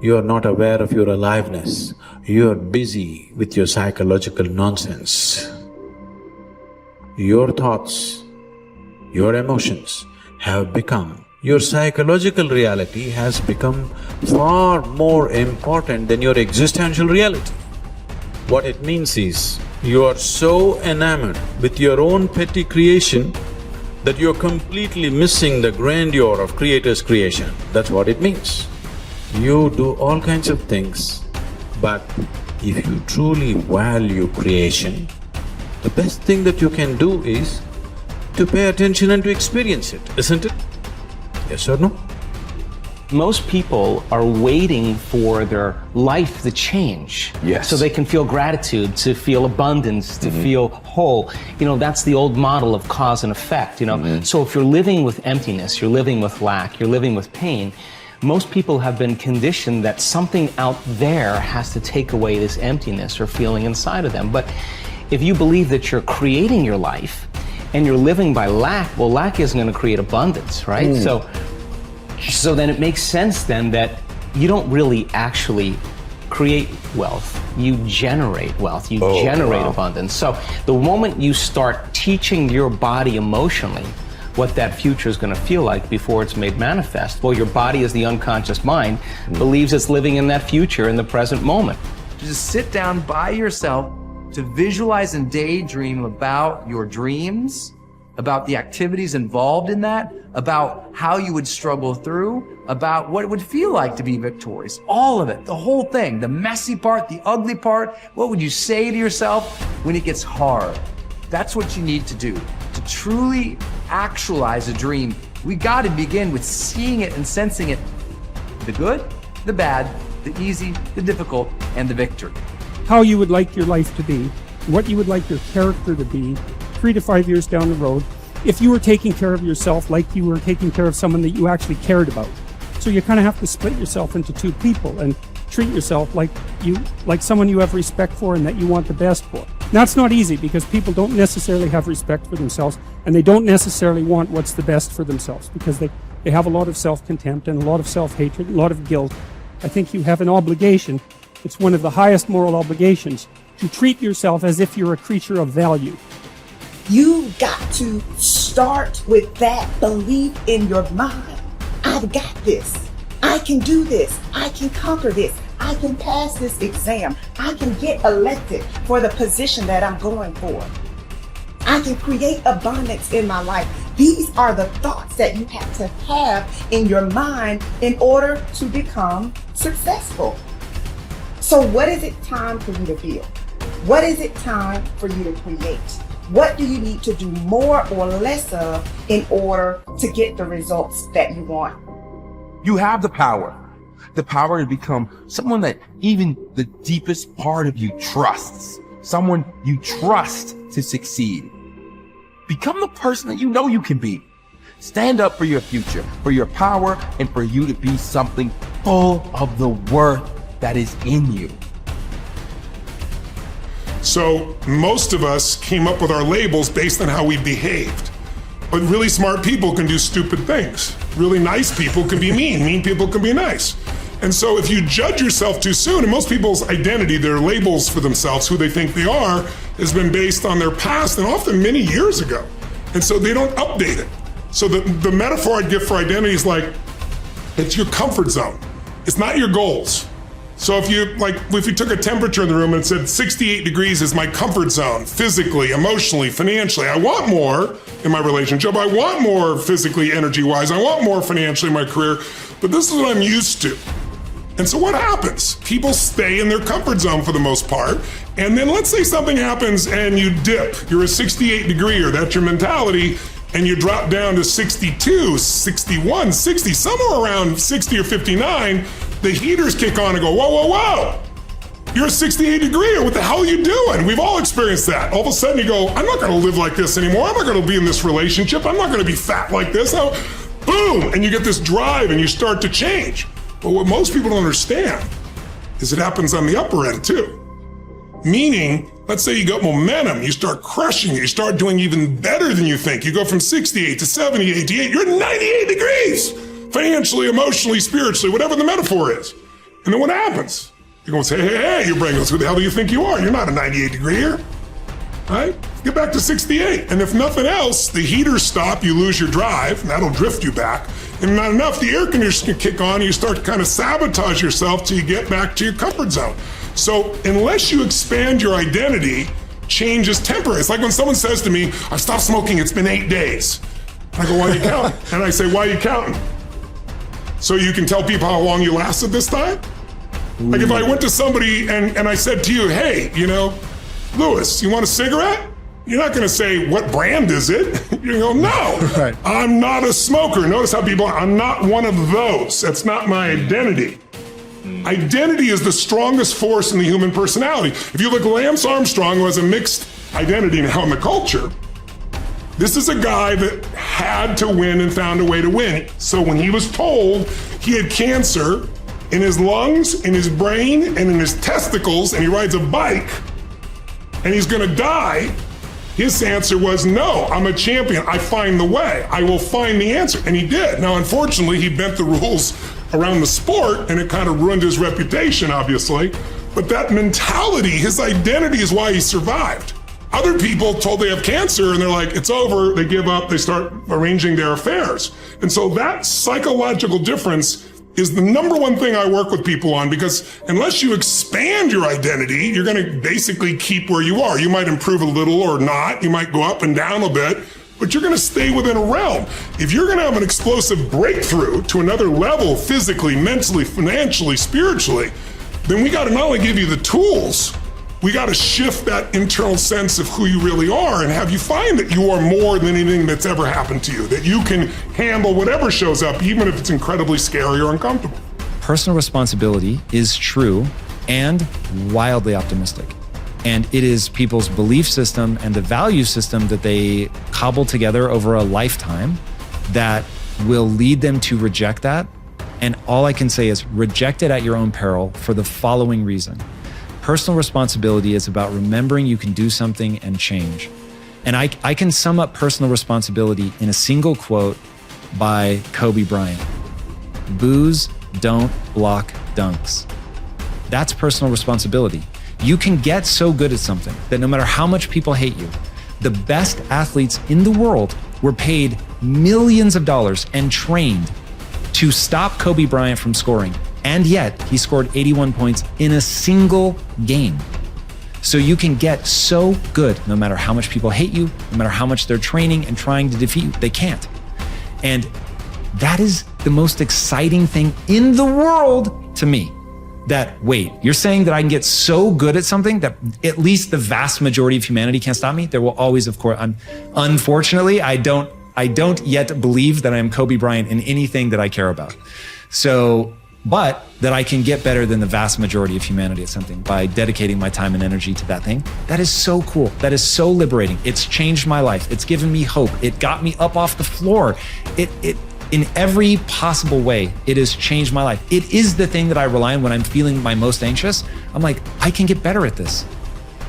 You are not aware of your aliveness. You are busy with your psychological nonsense. Your thoughts, your emotions have become, your psychological reality has become far more important than your existential reality. What it means is, you are so enamored with your own petty creation that you're completely missing the grandeur of Creator's creation. That's what it means. You do all kinds of things, but if you truly value creation, the best thing that you can do is to pay attention and to experience it, isn't it? Yes or no? Most people are waiting for their life to change. Yes. So they can feel gratitude, to feel abundance, to feel whole. You know, that's the old model of cause and effect, you know. So if you're living with emptiness, you're living with lack, you're living with pain, most people have been conditioned that something out there has to take away this emptiness or feeling inside of them. But if you believe that you're creating your life and you're living by lack, well, lack isn't going to create abundance, right? So then it makes sense then that you don't really actually create wealth, you generate wealth, you generate abundance. So the moment you start teaching your body emotionally what that future is going to feel like before it's made manifest, well, your body, as the unconscious mind, believes it's living in that future in the present moment. Just sit down by yourself to visualize and daydream about your dreams, about the activities involved in that, about how you would struggle through, about what it would feel like to be victorious. All of it, the whole thing, the messy part, the ugly part. What would you say to yourself when it gets hard? That's what you need to do. To truly actualize a dream, we got to begin with seeing it and sensing it. The good, the bad, the easy, the difficult, and the victory. How you would like your life to be, what you would like your character to be 3 to 5 years down the road, if you were taking care of yourself like you were taking care of someone that you actually cared about. So you kind of have to split yourself into two people and treat yourself like someone you have respect for and that you want the best for. That's not easy because people don't necessarily have respect for themselves and they don't necessarily want what's the best for themselves because they have a lot of self-contempt and a lot of self-hatred, a lot of guilt. I think you have an obligation, it's one of the highest moral obligations, to treat yourself as if you're a creature of value. You got to start with that belief in your mind. I've got this. I can do this. I can conquer this. I can pass this exam. I can get elected for the position that I'm going for. I can create abundance in my life. These are the thoughts that you have to have in your mind in order to become successful. So what is it time for you to feel? What is it time for you to create? What do you need to do more or less of in order to get the results that you want? You have the power to become someone that even the deepest part of you trusts, someone you trust to succeed. Become the person that you know you can be. Stand up for your future, for your power, and for you to be something full of the worth that is in you. So most of us came up with our labels based on how we behaved. But really smart people can do stupid things. Really nice people can be mean. Mean people can be nice. And so if you judge yourself too soon, and most people's identity, their labels for themselves, who they think they are, has been based on their past and often many years ago. And so they don't update it. So the metaphor I'd give for identity is like, it's your comfort zone. It's not your goals. So if you took a temperature in the room and said 68 degrees is my comfort zone, physically, emotionally, financially, I want more in my relationship, I want more physically, energy-wise, I want more financially in my career, but this is what I'm used to. And so what happens? People stay in their comfort zone for the most part, and then let's say something happens and you dip. You're a 68 degree, or that's your mentality, and you drop down to 62, 61, 60, somewhere around 60 or 59, the heaters kick on and go, whoa, whoa, whoa. You're a 68 degree, what the hell are you doing? We've all experienced that. All of a sudden you go, I'm not gonna live like this anymore. I'm not gonna be in this relationship. I'm not gonna be fat like this. Boom, and you get this drive and you start to change. But what most people don't understand is it happens on the upper end too. Meaning, let's say you got momentum, you start crushing it, you start doing even better than you think. You go from 68 to 70, 88, you're at 98 degrees. Financially, emotionally, spiritually, whatever the metaphor is. And then what happens? You're going to say, hey, your brain goes, who the hell do you think you are? You're not a 98 degree here. Right? Get back to 68. And if nothing else, the heaters stop, you lose your drive, and that'll drift you back. And not enough, the air conditioner can kick on, and you start to kind of sabotage yourself till you get back to your comfort zone. So unless you expand your identity, change is temporary. It's like when someone says to me, I've stopped smoking, it's been 8 days. I go, why are you counting? And I say, why are you counting? So you can tell people how long you lasted this time? Like if I went to somebody and I said to you, hey, you know, Louis, you want a cigarette? You're not going to say, what brand is it? You go, no, Right. I'm not a smoker. Notice how people, I'm not one of those. That's not my identity. Identity is the strongest force in the human personality. If you look at Lance Armstrong, who has a mixed identity now in the culture, this is a guy that had to win and found a way to win. So when he was told he had cancer in his lungs, in his brain, and in his testicles, and he rides a bike, and he's gonna die, his answer was, no, I'm a champion. I find the way. I will find the answer. And he did. Now, unfortunately, he bent the rules around the sport, and it kind of ruined his reputation, obviously. But that mentality, his identity is why he survived. Other people told they have cancer, and they're like, it's over, they give up, they start arranging their affairs. And so that psychological difference is the number one thing I work with people on, because unless you expand your identity, you're going to basically keep where you are. You might improve a little or not. You might go up and down a bit, but you're going to stay within a realm. If you're going to have an explosive breakthrough to another level, physically, mentally, financially, spiritually, then we got to not only give you the tools, we got to shift that internal sense of who you really are and have you find that you are more than anything that's ever happened to you, that you can handle whatever shows up, even if it's incredibly scary or uncomfortable. Personal responsibility is true and wildly optimistic. And it is people's belief system and the value system that they cobble together over a lifetime that will lead them to reject that. And all I can say is reject it at your own peril for the following reason. Personal responsibility is about remembering you can do something and change. And I can sum up personal responsibility in a single quote by Kobe Bryant. Boos don't block dunks. That's personal responsibility. You can get so good at something that no matter how much people hate you, the best athletes in the world were paid millions of dollars and trained to stop Kobe Bryant from scoring. And yet he scored 81 points in a single game. So you can get so good no matter how much people hate you, no matter how much they're training and trying to defeat you, they can't. And that is the most exciting thing in the world to me. That, wait, you're saying that I can get so good at something that at least the vast majority of humanity can't stop me? There will always, of course, unfortunately, I don't yet believe that I am Kobe Bryant in anything that I care about. So, but that I can get better than the vast majority of humanity at something by dedicating my time and energy to that thing. That is so cool. That is so liberating. It's changed my life. It's given me hope. It got me up off the floor. It in every possible way, it has changed my life. It is the thing that I rely on when I'm feeling my most anxious. I'm like, I can get better at this.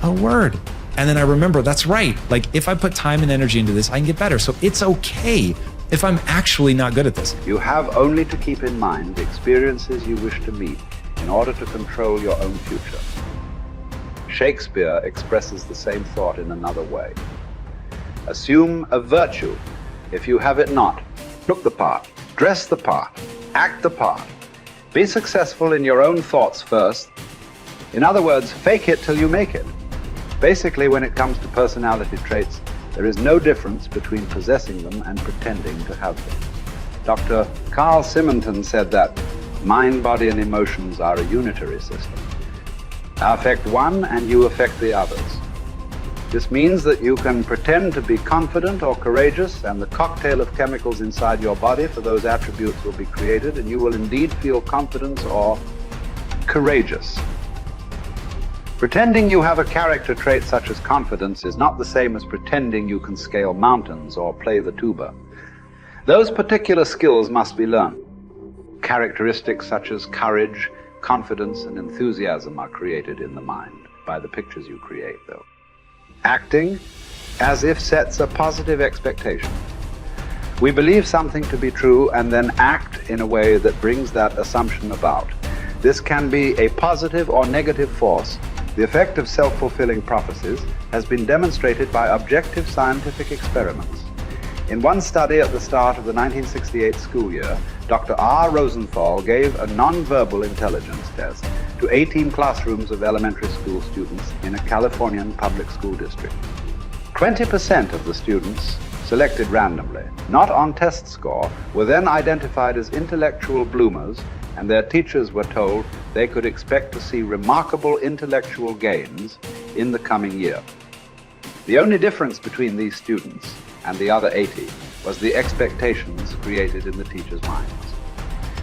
A word. And then I remember, that's right. Like if I put time and energy into this, I can get better. So it's okay if I'm actually not good at this. You have only to keep in mind the experiences you wish to meet in order to control your own future. Shakespeare expresses the same thought in another way. Assume a virtue if you have it not. Look the part, dress the part, act the part. Be successful in your own thoughts first. In other words, fake it till you make it. Basically, when it comes to personality traits, there is no difference between possessing them and pretending to have them. Dr. Carl Simonton said that mind, body, and emotions are a unitary system. I affect one and you affect the others. This means that you can pretend to be confident or courageous, and the cocktail of chemicals inside your body for those attributes will be created, and you will indeed feel confidence or courageous. Pretending you have a character trait such as confidence is not the same as pretending you can scale mountains or play the tuba. Those particular skills must be learned. Characteristics such as courage, confidence, and enthusiasm are created in the mind by the pictures you create, though. Acting as if sets a positive expectation. We believe something to be true and then act in a way that brings that assumption about. This can be a positive or negative force. The effect of self-fulfilling prophecies has been demonstrated by objective scientific experiments. In one study at the start of the 1968 school year, Dr. R. Rosenthal gave a non-verbal intelligence test to 18 classrooms of elementary school students in a Californian public school district. 20% of the students selected randomly, not on test score, were then identified as intellectual bloomers, and their teachers were told they could expect to see remarkable intellectual gains in the coming year. The only difference between these students and the other 80 was the expectations created in the teachers' minds.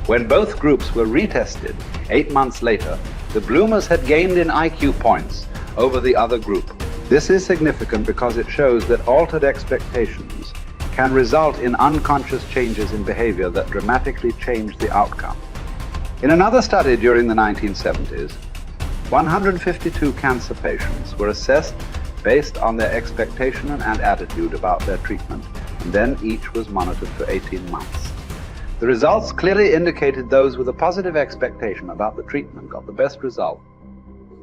When both groups were retested 8 months later, the bloomers had gained in IQ points over the other group. This is significant because it shows that altered expectations can result in unconscious changes in behavior that dramatically change the outcome. In another study during the 1970s, 152 cancer patients were assessed based on their expectation and attitude about their treatment, and then each was monitored for 18 months. The results clearly indicated those with a positive expectation about the treatment got the best result.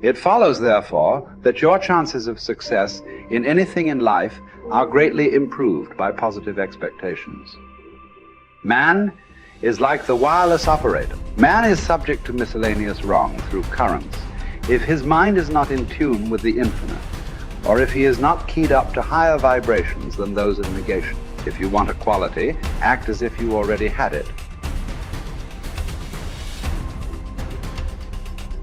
It follows, therefore, that your chances of success in anything in life are greatly improved by positive expectations. Man is like the wireless operator. Man is subject to miscellaneous wrong through currents if his mind is not in tune with the infinite, or if he is not keyed up to higher vibrations than those of negation. If you want a quality, act as if you already had it.